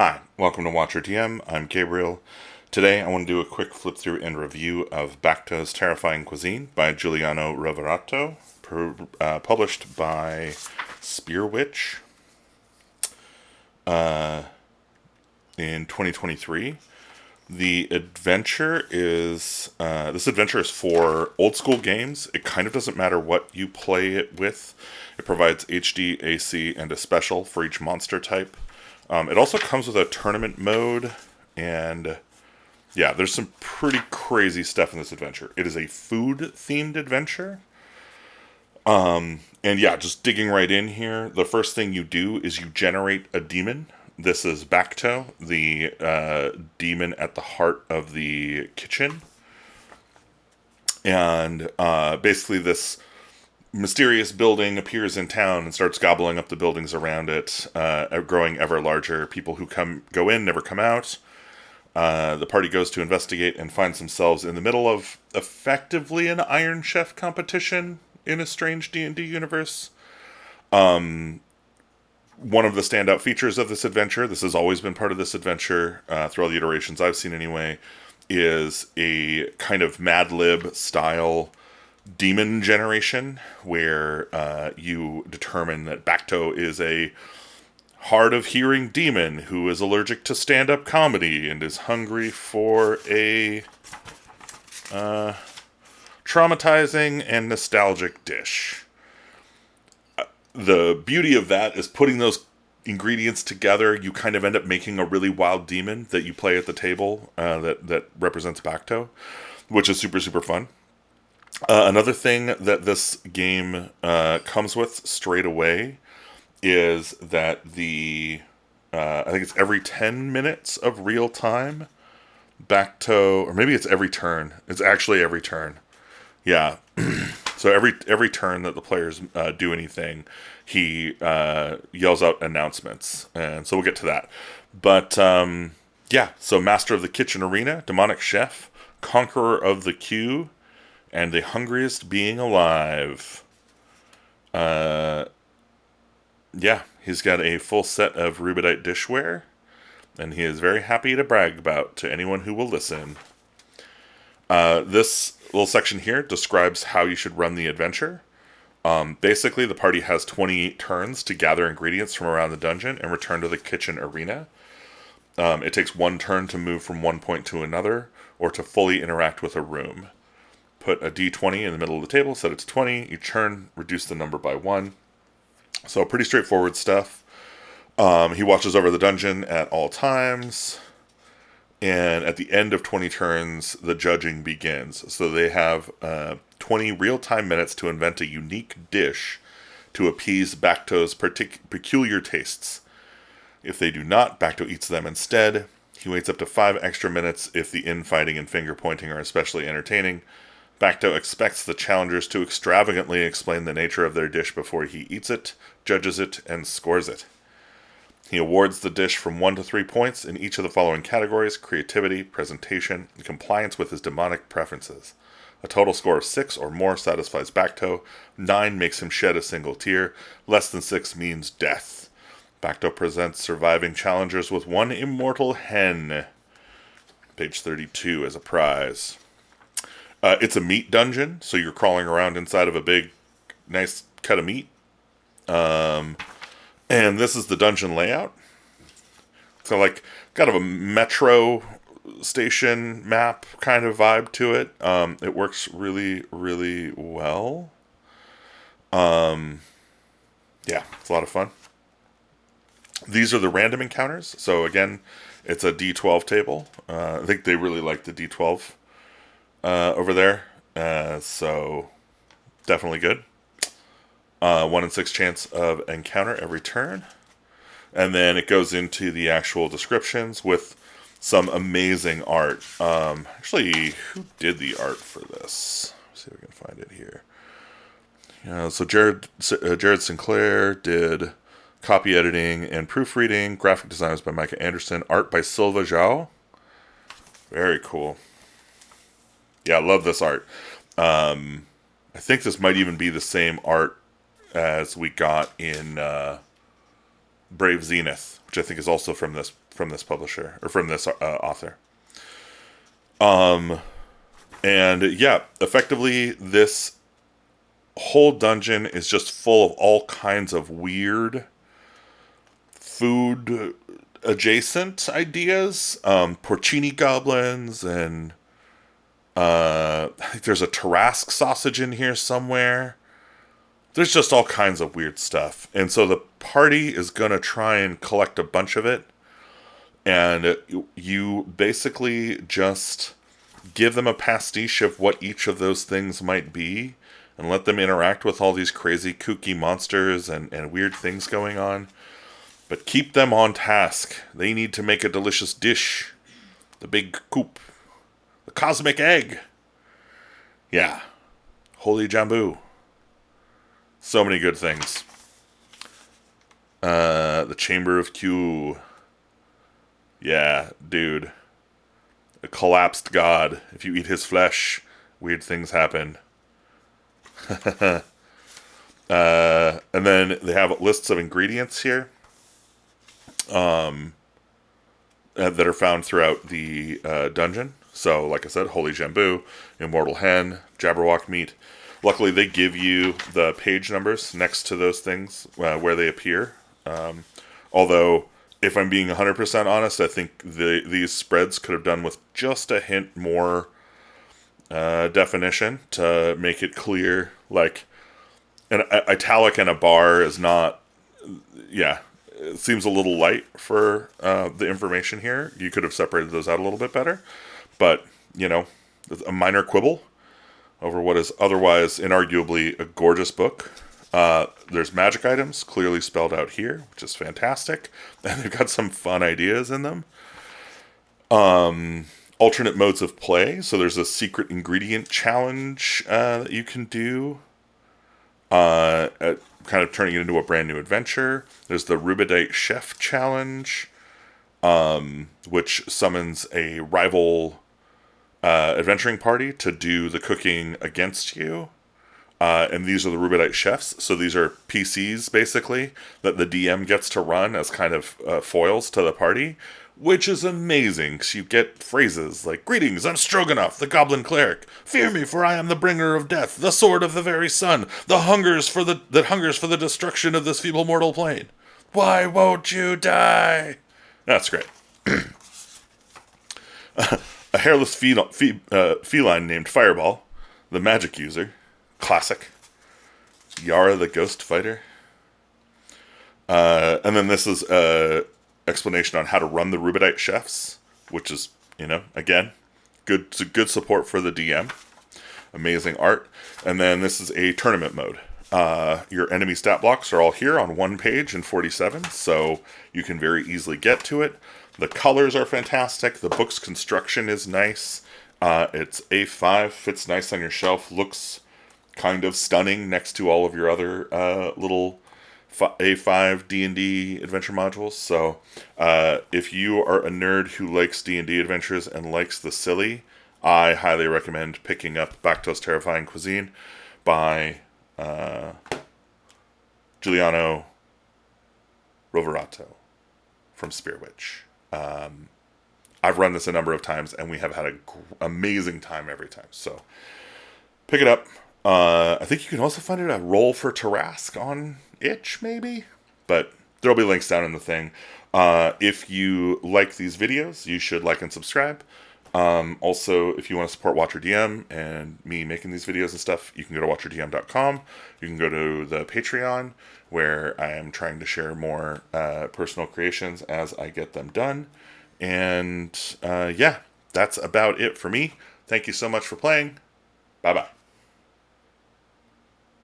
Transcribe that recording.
Hi, welcome to Watcher TM. I'm Gabriel. Today I want to do a quick flip through and review of Bakto's Terrifying Cuisine by Giuliano Roverato, published by Spearwitch in 2023. The adventure is this adventure is for old school games. It kind of doesn't matter what you play it with. It provides HD, AC, and a special for each monster type. It also comes with a tournament mode, and yeah, there's some pretty crazy stuff in this adventure. It is a food-themed adventure. And yeah, just digging right in here, the first thing you do is you generate a demon. This is Bakto, the demon at the heart of the kitchen. And basically this mysterious building appears in town and starts gobbling up the buildings around it, growing ever larger. People who go in never come out. The party goes to investigate and finds themselves in the middle of effectively an Iron Chef competition in a strange D&D universe. One of the standout features of this adventure, this has always been part of this adventure, through all the iterations I've seen anyway, is a kind of Mad Lib style demon generation where you determine that Bakto is a hard of hearing demon who is allergic to stand-up comedy and is hungry for a traumatizing and nostalgic dish. The beauty of that is putting those ingredients together, you kind of end up making a really wild demon that you play at the table that represents Bakto, which is super, super fun. Another thing that this game comes with straight away is that I think it's every 10 minutes of real time, Bakto, or maybe it's every turn. It's actually every turn. Yeah. So every turn that the players do anything, he yells out announcements, and so we'll get to that. But yeah, so Master of the Kitchen Arena, Demonic Chef, Conqueror of the Queue, and the hungriest being alive. Yeah, he's got a full set of rubidite dishware, and he is very happy to brag about to anyone who will listen. This little section here describes how you should run the adventure. Basically, the party has 20 turns to gather ingredients from around the dungeon and return to the kitchen arena. It takes one turn to move from one point to another, or to fully interact with a room. Put a d20 in the middle of the table, set it to 20. Each turn, reduce the number by 1. So pretty straightforward stuff. He watches over the dungeon at all times. And at the end of 20 turns, the judging begins. So they have 20 real-time minutes to invent a unique dish to appease Bakto's peculiar tastes. If they do not, Bakto eats them instead. He waits up to 5 extra minutes if the infighting and finger-pointing are especially entertaining. Bakto expects the challengers to extravagantly explain the nature of their dish before he eats it, judges it, and scores it. He awards the dish from 1 to 3 points in each of the following categories: creativity, presentation, and compliance with his demonic preferences. A total score of 6 or more satisfies Bakto. 9 makes him shed a single tear. Less than 6 means death. Bakto presents surviving challengers with 1 immortal hen, page 32, as a prize. It's a meat dungeon, so you're crawling around inside of a big, nice cut of meat. And this is the dungeon layout. So, like, kind of a metro station map kind of vibe to it. It works really, really well. Yeah, it's a lot of fun. These are the random encounters. So, again, it's a D12 table. I think they really like the D12 over there. So, definitely good. 1 in 6 chance of encounter every turn. And then it goes into the actual descriptions with some amazing art. Actually, who did the art for this? Let's see if we can find it here. So Jared Sinclair did copy editing and proofreading. Graphic design was by Micah Anderson. Art by Silva Zhao. Very cool. Yeah, I love this art. I think this might even be the same art as we got in Brave Zenith, which I think is also from this publisher or from this author. And yeah, effectively, this whole dungeon is just full of all kinds of weird food adjacent ideas. Porcini goblins, and I think there's a Tarrasque sausage in here somewhere. There's just all kinds of weird stuff. And so the party is going to try and collect a bunch of it. And you basically just give them a pastiche of what each of those things might be, and let them interact with all these crazy kooky monsters and weird things going on. But keep them on task. They need to make a delicious dish. The big coop. The cosmic egg. Yeah. Holy jambu. So many good things. The Chamber of Q. Yeah, dude. A collapsed god. If you eat his flesh, weird things happen. And then they have lists of ingredients here that are found throughout the dungeon. So, like I said, Holy Jambu, Immortal Hen, Jabberwock Meat. Luckily, they give you the page numbers next to those things where they appear. Although, if I'm being 100% honest, I think these spreads could have done with just a hint more definition to make it clear. Like, an italic and a bar is not... Yeah, it seems a little light for the information here. You could have separated those out a little bit better. But, you know, a minor quibble over what is otherwise inarguably a gorgeous book. There's magic items clearly spelled out here, which is fantastic. And they've got some fun ideas in them. Alternate modes of play. So there's a secret ingredient challenge that you can do. Kind of turning it into a brand new adventure. There's the Rubidite Chef Challenge, which summons a rival adventuring party to do the cooking against you. And these are the Rubidite chefs. So these are PCs, basically, that the DM gets to run as kind of foils to the party, which is amazing, because you get phrases like, "Greetings, I'm Stroganoff, the Goblin Cleric. Fear me, for I am the bringer of death, the sword of the very sun, that hungers for the destruction of this feeble mortal plane. Why won't you die?" That's great. A hairless feline named Fireball, the magic user. Classic. Yara the Ghost Fighter. And then this is an explanation on how to run the Rubidite chefs, which is, again, good support for the DM. Amazing art. And then this is a tournament mode. Your enemy stat blocks are all here on one page in 47, so you can very easily get to it. The colors are fantastic. The book's construction is nice. It's A5, fits nice on your shelf, looks kind of stunning next to all of your other little A5 D&D adventure modules. So if you are a nerd who likes D&D adventures and likes the silly, I highly recommend picking up Bakto's Terrifying Cuisine by Giuliano Roverato from Spearwitch. I've run this a number of times, and we have had an amazing time every time. So pick it up. I think you can also find it at Roll for Tarrasque on itch, maybe? But there'll be links down in the thing. If you like these videos, you should like and subscribe. Also, if you want to support Watcher DM and me making these videos and stuff, you can go to watcherdm.com. You can go to the Patreon, where I am trying to share more personal creations as I get them done. And yeah, that's about it for me. Thank you so much for playing. Bye-bye.